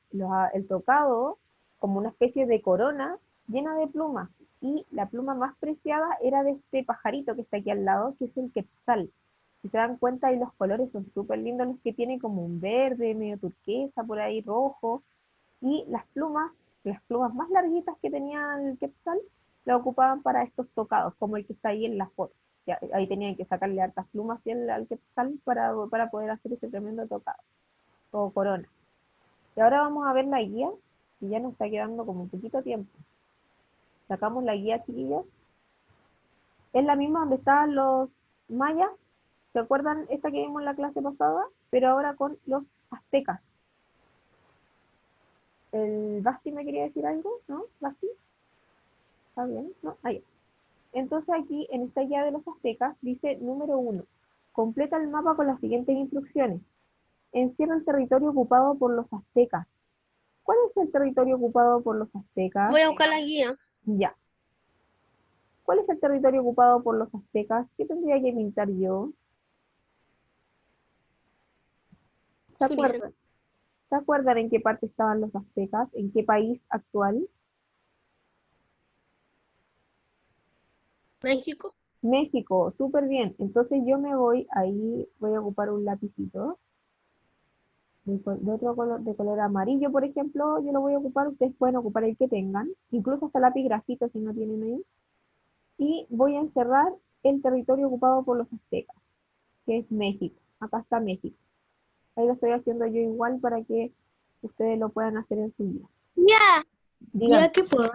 el tocado como una especie de corona llena de plumas. Y la pluma más preciada era de este pajarito que está aquí al lado, que es el quetzal. Si se dan cuenta, ahí los colores son súper lindos, los que tienen como un verde, medio turquesa, por ahí rojo. Y las plumas más larguitas que tenía el quetzal, la ocupaban para estos tocados, como el que está ahí en la foto. Ya, ahí tenían que sacarle hartas plumas al quetzal para poder hacer ese tremendo tocado, o corona. Y ahora vamos a ver la guía, y ya nos está quedando como un poquito tiempo. Sacamos la guía, chiquillos. Es la misma donde estaban los mayas, ¿se acuerdan esta que vimos en la clase pasada? Pero ahora con los aztecas. ¿El Basti me quería decir algo? ¿No? ¿Basti? ¿Está bien? ¿No? Ahí. Entonces aquí, en esta guía de los aztecas, dice número 1. Completa el mapa con las siguientes instrucciones. Encierra el territorio ocupado por los aztecas. ¿Cuál es el territorio ocupado por los aztecas? Voy a buscar la guía. Ya. ¿Cuál es el territorio ocupado por los aztecas? ¿Qué tendría que pintar yo? ¿Se Surizan. acuerdan? ¿Se acuerdan en qué parte estaban los aztecas? ¿En qué país actual? México. México, súper bien. Entonces yo me voy, ahí voy a ocupar un lapicito de otro color, de color amarillo, por ejemplo, yo lo voy a ocupar, ustedes pueden ocupar el que tengan, incluso hasta lápiz grafito si no tienen ahí. Y voy a encerrar el territorio ocupado por los aztecas, que es México. Acá está México. Ahí lo estoy haciendo yo igual para que ustedes lo puedan hacer en su vida. Ya. Digan, ¿Ya qué puedo?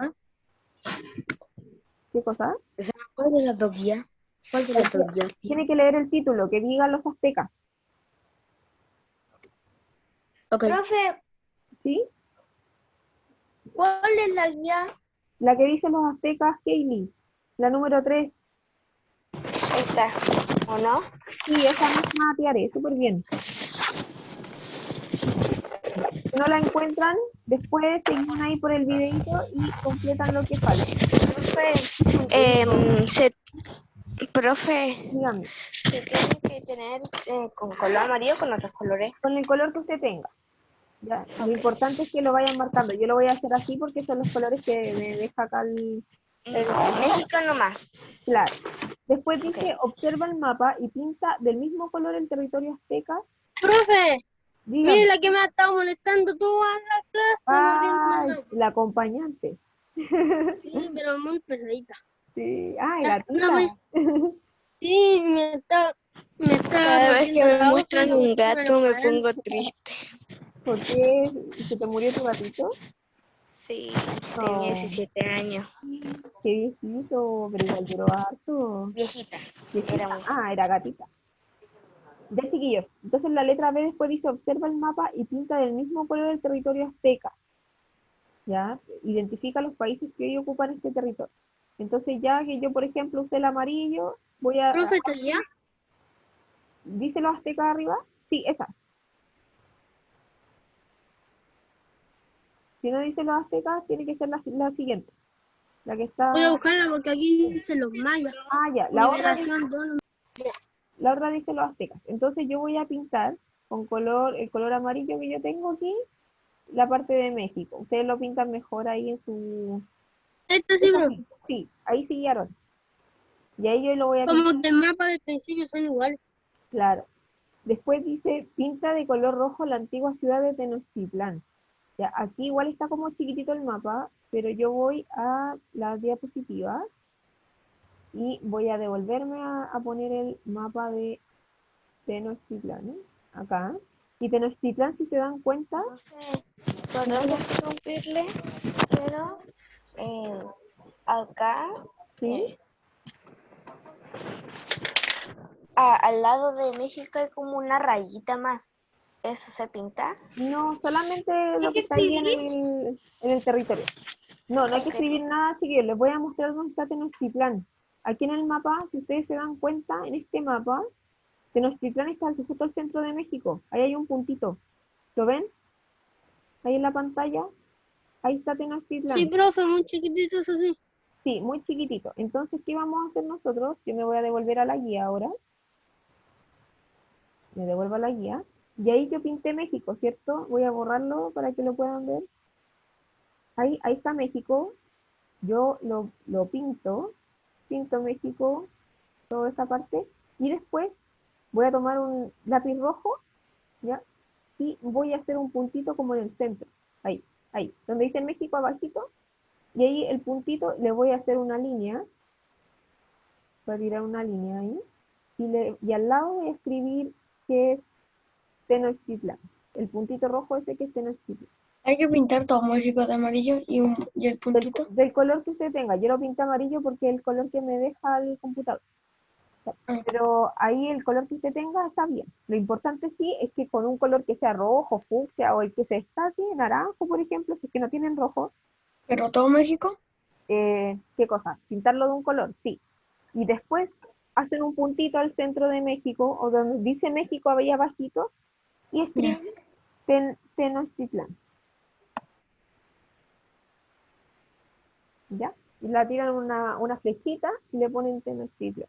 ¿qué cosa? O sea, ¿cuál de las dos guías? ¿Cuál de las dos guías? Tiene que leer el título, que diga los aztecas, Ok. Profe, ¿sí? ¿cuál es la guía? La que dice los aztecas, Kaylee, la número 3. Esta, ¿o no? Sí, esa misma Tiare, súper bien. Ya. Si no la encuentran, después seguimos ahí por el videito y completan lo que falta. Profe, Dígame, ¿se tiene que tener con color amarillo o con otros colores? con el color que usted tenga. Ya. Lo Ok. importante es que lo vayan marcando. Yo lo voy a hacer así porque son los colores que me deja acá México nomás. claro. Después dice, Ok. observa el mapa y pinta del mismo color el territorio azteca. Profe, Dígame. mire la que me ha estado molestando toda la clase, Ay, mordiendo. la acompañante. Sí, pero muy pesadita. Sí. Ay, Ya, no gatita. sí, me está Cada vez que mordiendo me la ojo y muestran no un me gato me enojada. pongo triste. ¿Por qué? ¿Se te murió tu gatito? Sí, tenía Oh, 17 años. qué viejito, pero igual duró harto. Viejita. Viejita. Era muy... Ah, era gatita. Ya, chiquillos. Entonces la letra B después dice, observa el mapa y pinta del mismo color el territorio azteca. ¿Ya? Identifica los países que hoy ocupan este territorio. Entonces ya que yo, por ejemplo, usé el amarillo, voy a... Profe, ¿está ya? ¿Dice los aztecas arriba? Sí, esa. Si no dice los aztecas, tiene que ser la siguiente. La que está... Voy a buscarla porque aquí dice los mayas. Ah, ya. La otra Liberación, dono. la otra dice los aztecas. Entonces yo voy a pintar con color, el color amarillo que yo tengo aquí, la parte de México. Ustedes lo pintan mejor ahí en su... Este sí, Eso bro. sí, sí, ahí siguieron. Y ahí yo lo voy a pintar, Como que el mapa del principio son iguales. claro. Después dice, pinta de color rojo la antigua ciudad de Tenochtitlán. Ya, aquí igual está como chiquitito el mapa, pero yo voy a las diapositivas y voy a devolverme a poner el mapa de Tenochtitlán, ¿eh? Acá. Y Tenochtitlán, si se dan cuenta, Perdón por interrumpirle, pero acá, ¿sí? al lado de México hay como una rayita más. ¿Eso se pinta? No, solamente ¿Hay lo que que está ahí en escribir? el territorio. No, no hay que Ok. escribir nada, chiquillos. Les voy a mostrar dónde está Tenochtitlán. Aquí en el mapa, si ustedes se dan cuenta, en este mapa, Tenochtitlán está justo al centro de México. Ahí hay un puntito. ¿Lo ven? Ahí en la pantalla. Ahí está Sí, Tenochtitlán. profe, muy chiquititos así. Sí, muy chiquitito. Entonces, ¿qué vamos a hacer nosotros? Yo me voy a devolver a la guía ahora. Me devuelvo a la guía. Y ahí yo pinté México, ¿cierto? Voy a borrarlo para que lo puedan ver. Ahí está México. Yo lo pinto México, toda esta parte. Y después voy a tomar un lápiz rojo, ¿ya? Y voy a hacer un puntito como en el centro. Ahí. Donde dice México abajito. Y ahí el puntito le voy a hacer una línea. Voy a tirar una línea ahí. Y al lado voy a escribir que es Tenochtitlán. El puntito rojo ese que es Tenochtitlán. Hay que pintar todo México de amarillo y el puntito. Del color que usted tenga. Yo lo pinté amarillo porque es el color que me deja el computador. Pero ahí el color que usted tenga está bien. Lo importante sí es que con un color que sea rojo, fucsia o el que se destaque, naranjo, por ejemplo, si es que no tienen rojo, Pero todo México. ¿qué cosa? Pintarlo de un color, sí. Y después hacen un puntito al centro de México, o donde dice México ahí abajito, y escriben Tenochtitlán. ¿Ya? Y la tiran una flechita y le ponen Tenochtitlán.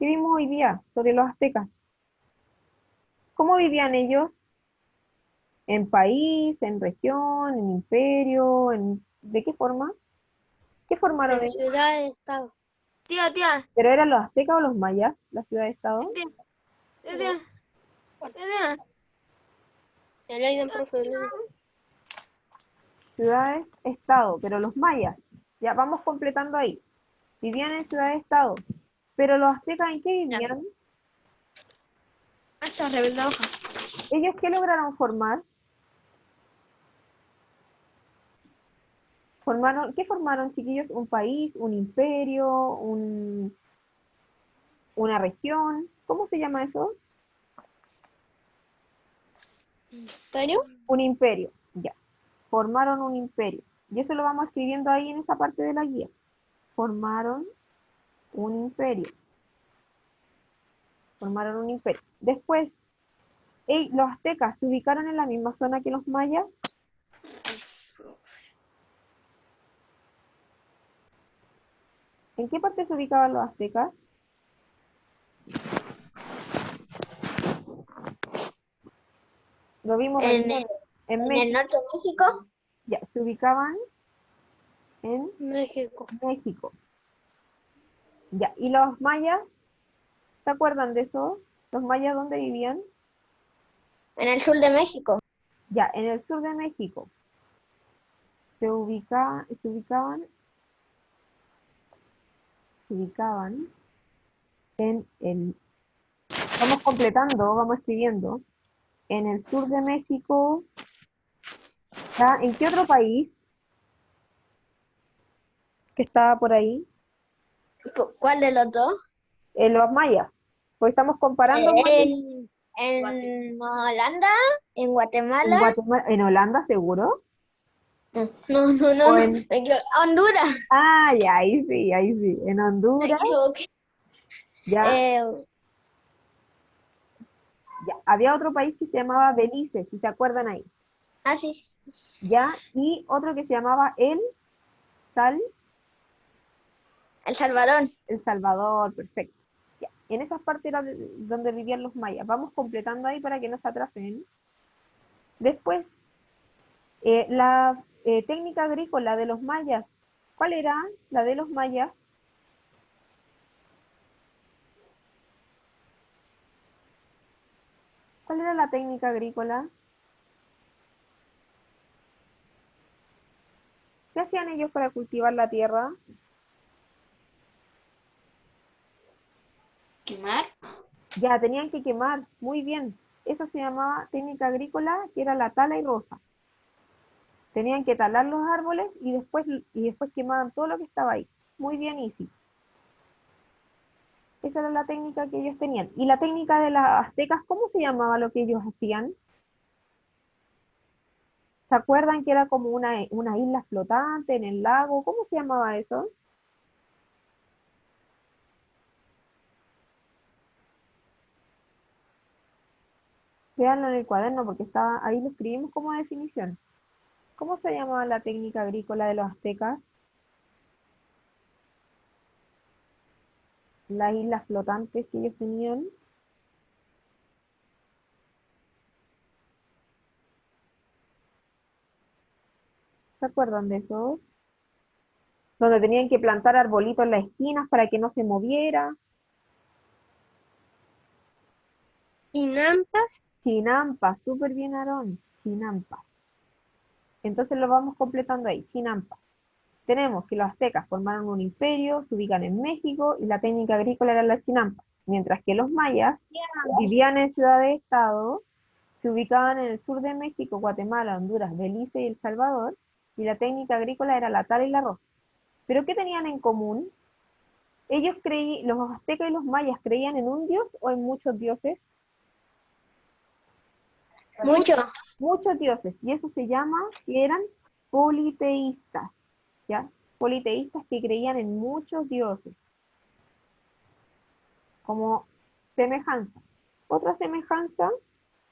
¿Qué vimos hoy día sobre los aztecas? ¿Cómo vivían ellos? ¿En país, en región, en imperio? ¿De qué forma? ¿Qué formaron En ellos? ciudad, estado. Tía, ¿Pero eran los aztecas o los mayas, la ciudad-estado? tía. El Aidan, profe. Ciudades-estado, pero los mayas, ya vamos completando ahí. Vivían en ciudades-estado. Pero los aztecas, ¿en qué vivían? Esta rebelde hoja. ¿Ellos qué lograron formar? ¿Qué formaron, chiquillos? ¿Un país, un imperio, una región? ¿Cómo se llama eso? ¿Perú? Un imperio, ya. Formaron un imperio. Y eso lo vamos escribiendo ahí en esa parte de la guía. Formaron un imperio. Formaron un imperio. Después, los aztecas se ubicaron en la misma zona que los mayas. ¿En qué parte se ubicaban los aztecas? Lo vimos En recién. el, En en el México. norte de México. Ya, se ubicaban en México. México. Ya, ¿y los mayas? ¿Se acuerdan de eso? ¿Los mayas dónde vivían? En el sur de México. Ya, en el sur de México. Se ubicaban en el... Vamos completando, vamos escribiendo. En el sur de México. ¿Ya? ¿En qué otro país que estaba por ahí? ¿Cuál de los dos? En los mayas. Pues estamos comparando mayas En Holanda, en en Guatemala. Guatemala, en Holanda, seguro. No, O me en... equivoqué. Honduras. Ah, ya, ahí sí, ahí sí. En Me Honduras, equivoqué. ya, Eh, ya. Había otro país que se llamaba Belice, si se acuerdan ahí. sí. Ya, y otro que se llamaba El Salvador. El Salvador, perfecto. Ya. En esas partes era donde vivían los mayas. Vamos completando ahí para que no se atrasen. Después, la técnica agrícola de los mayas. ¿Cuál era la de los mayas? ¿Cuál era la técnica agrícola? ¿Qué hacían ellos para cultivar la tierra? ¿Quemar? Ya, tenían que quemar, muy bien. Eso se llamaba técnica agrícola, que era la tala y roza. Tenían que talar los árboles y después quemaban todo lo que estaba ahí. Muy bien, Isi. Esa era la técnica que ellos tenían. ¿Y la técnica de las aztecas, cómo se llamaba lo que ellos hacían? ¿Se acuerdan que era como una isla flotante en el lago? ¿Cómo se llamaba eso? Véanlo en el cuaderno porque estaba, ahí lo escribimos como definición. ¿Cómo se llamaba la técnica agrícola de los aztecas? Las islas flotantes que ellos tenían. ¿Se acuerdan de eso? Donde tenían que plantar arbolitos en las esquinas para que no se moviera. Chinampas. Chinampas, súper bien, Aarón. Chinampas. Entonces lo vamos completando ahí, Chinampas. Tenemos que los aztecas formaron un imperio, se ubican en México y la técnica agrícola era la chinampa. Mientras que los mayas vivían en ciudades-estado, se ubicaban en el sur de México, Guatemala, Honduras, Belice y El Salvador, y la técnica agrícola era la tala y la roza. ¿Pero qué tenían en común? Los aztecas y los mayas creían en un dios o en muchos dioses. Mucho. Muchos dioses, y eso se llama que eran politeístas, ¿ya? Politeístas que creían en muchos dioses, como semejanza. Otra semejanza,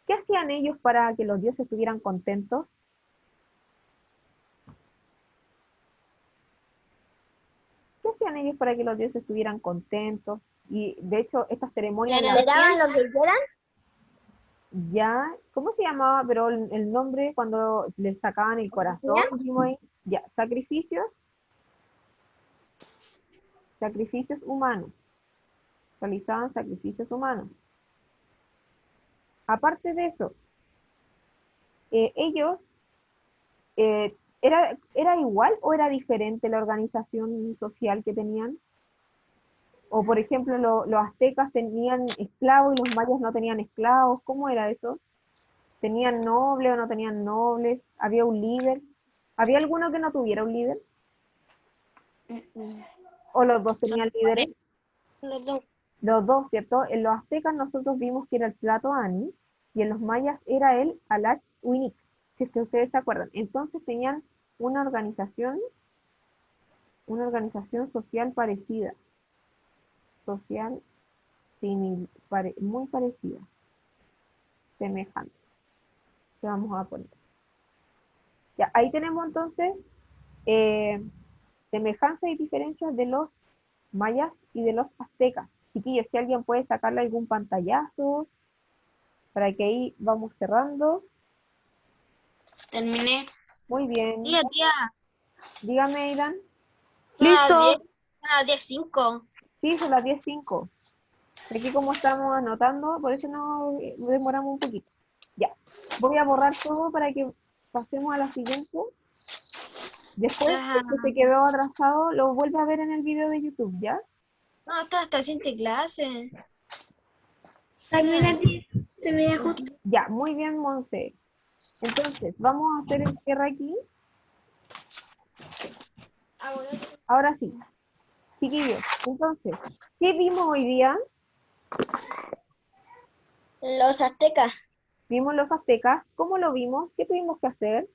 ¿qué hacían ellos para que los dioses estuvieran contentos? ¿Qué hacían ellos para que los dioses estuvieran contentos? Y de hecho, esta ceremonia Era ¿Le daban lo que quieran? ya, ¿cómo se llamaba? Pero el nombre cuando le sacaban el corazón, dijimos ahí, ya, sacrificios humanos, realizaban sacrificios humanos. Aparte de eso, ellos, ¿era igual o era diferente la organización social que tenían? O por ejemplo, los aztecas tenían esclavos y los mayas no tenían esclavos, ¿cómo era eso? ¿Tenían nobles o no tenían nobles? ¿Había un líder? ¿Había alguno que no tuviera un líder? ¿O los dos tenían líderes? Los dos. Los dos, ¿cierto? En los aztecas nosotros vimos que era el Tlatoani y en los mayas era el Alach Uinic, si es que ustedes se acuerdan. Entonces tenían una organización social parecida. Social muy parecida. Semejante. Que vamos a poner. Ya, ahí tenemos entonces semejanzas y diferencias de los mayas y de los aztecas. Chiquillos, si alguien puede sacarle algún pantallazo, para que ahí vamos cerrando. Terminé. Muy bien. Tía, tía. Dígame, Aidan. Listo. A 10:05. Sí, son las 10:05. Aquí como estamos anotando, por eso nos demoramos un poquito. Ya, voy a borrar todo para que pasemos a la siguiente. Después, que se quedó atrasado, lo vuelve a ver en el video de YouTube, ¿ya? No, está haciendo clase. Terminé justo. Ya, muy bien, Monse. Entonces, vamos a hacer el cierre aquí. Ahora sí. Chiquillos, entonces, ¿qué vimos hoy día? Los aztecas. Vimos los aztecas. ¿Cómo lo vimos? ¿Qué tuvimos que hacer?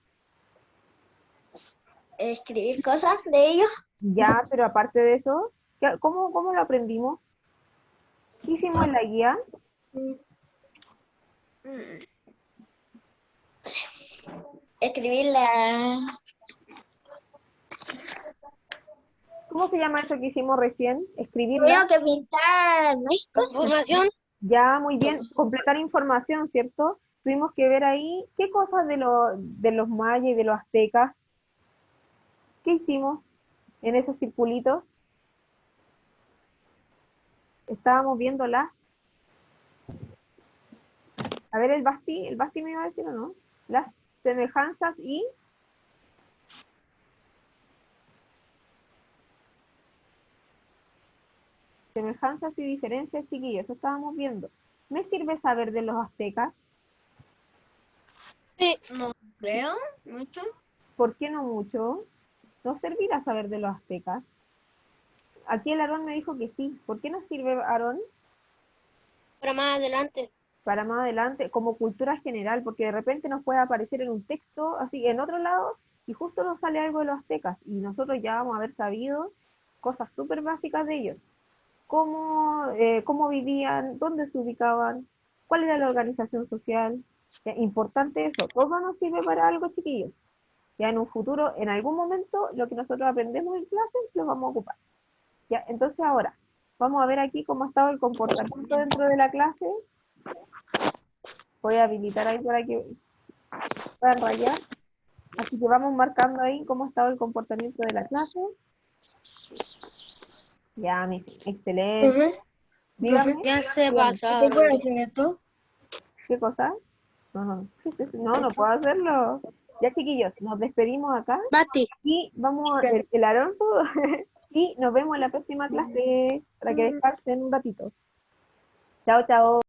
Escribir cosas de ellos. Ya, pero aparte de eso, ¿cómo lo aprendimos? ¿Qué hicimos en la guía? Escribir la... ¿Cómo se llama eso que hicimos recién? Escribirla. Tengo que pintar México. Información. Ya, muy bien. Completar información, ¿cierto? Tuvimos que ver ahí qué cosas de los mayas y de los aztecas. ¿Qué hicimos en esos circulitos? Estábamos viendo las... A ver, el Basti me iba a decir o no. Las semejanzas y... Semejanzas y diferencias, chiquillos, eso estábamos viendo. ¿Me sirve saber de los aztecas? Sí. No creo mucho. ¿Por qué no mucho? ¿No servirá saber de los aztecas? Aquí el Aarón me dijo que sí. ¿Por qué nos sirve, Aarón? Para más adelante. Para más adelante, como cultura general, porque de repente nos puede aparecer en un texto, así en otro lado, y justo nos sale algo de los aztecas, y nosotros ya vamos a haber sabido cosas súper básicas de ellos. Cómo vivían, dónde se ubicaban, cuál era la organización social. Ya, importante eso, todo nos sirve para algo, chiquillos. Ya en un futuro, en algún momento, lo que nosotros aprendemos en clase, lo vamos a ocupar. Ya, entonces ahora, vamos a ver aquí cómo ha estado el comportamiento dentro de la clase. Voy a habilitar ahí para que puedan rayar. Así que vamos marcando ahí cómo ha estado el comportamiento de la clase. Ya, excelente. Dígame. Ya se dígame, pasa. ¿Qué puedo hacer esto? ¿Qué cosa? No, no puedo hacerlo. Ya, chiquillos, nos despedimos acá Bati. y vamos a el Aarón y nos vemos en la próxima clase para que descansen un ratito. Chao, chao.